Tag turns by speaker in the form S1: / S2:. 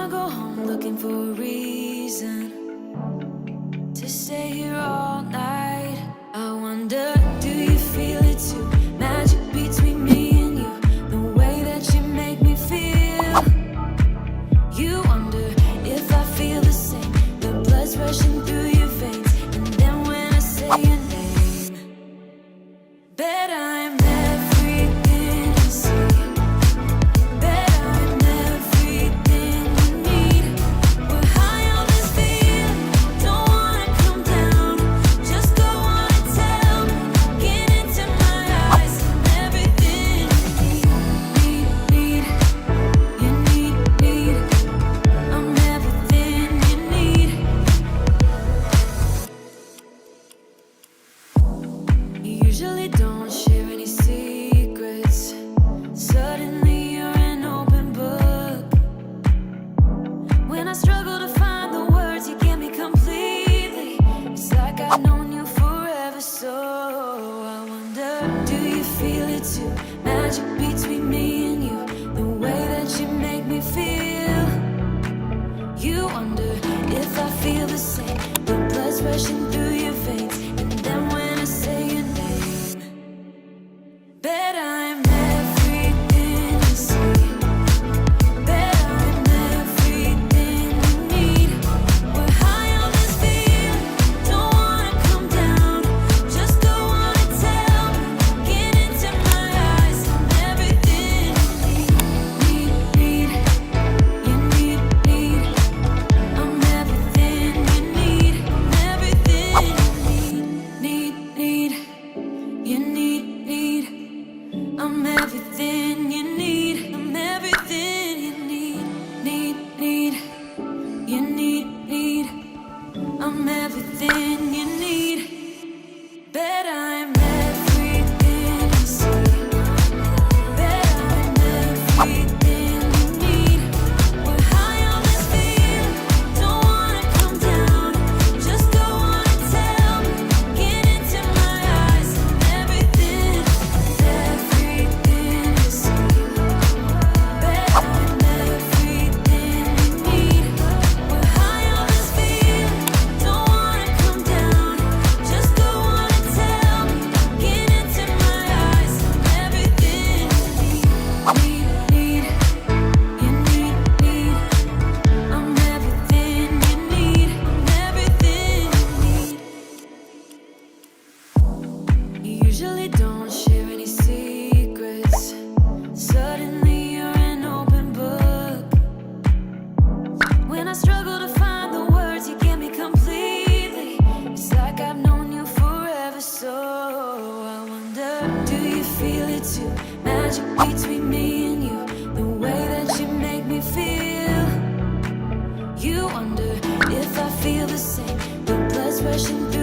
S1: wanna go home looking for a reason to stay here all night. I wonder, do you feel it too? Magic between me and you, the way that you make me feel. You wonder if I feel the same, the blood's rushing through your veins. And then when I say your name, bet I'm everything you see. Bet I'm everything you need. We're high on this feeling, don't wanna come down. Just go on and tell me, get into my eyes. I'm everything you need. I'm everything you need. You usually don't share any secrets. Suddenly you're an open book. When I struggle to find the words, you get me completely. It's like I've known you forever, so I wonder, do you feel it too? Magic between me and you, the way that you make me feel. You wonder if I feel the same, the blood's rushing through your veins. And then when I say your name, bet I'm everything you see. Bet I'm everything you need. We're high on this feeling, don't wanna come down. Just go on and tell me, get into my eyes. I'm everything you need. I'm everything you need. I'm everything you need. I'm everything you need. I'm everything you need. I'm everything you need. Bet I'm everything you see. Bet I'm everything you need. We're high on this feeling, don't wanna come down. Just go on and tell me, get into my eyes. I'm everything you see. Bet I'm everything you need. We're high on this feeling, don't wanna come down. Just go on and tell me, get into my eyes. I'm everything you need. I'm everything you need. I'm everything you need. You usually don't share any secrets. Suddenly you're an open book. When I struggle to find the words, you get me completely. It's like I've known you forever, so I wonder, do you feel it too? Magic between me and you, the way that you make me feel. You wonder if I feel the same, the blood's rushing through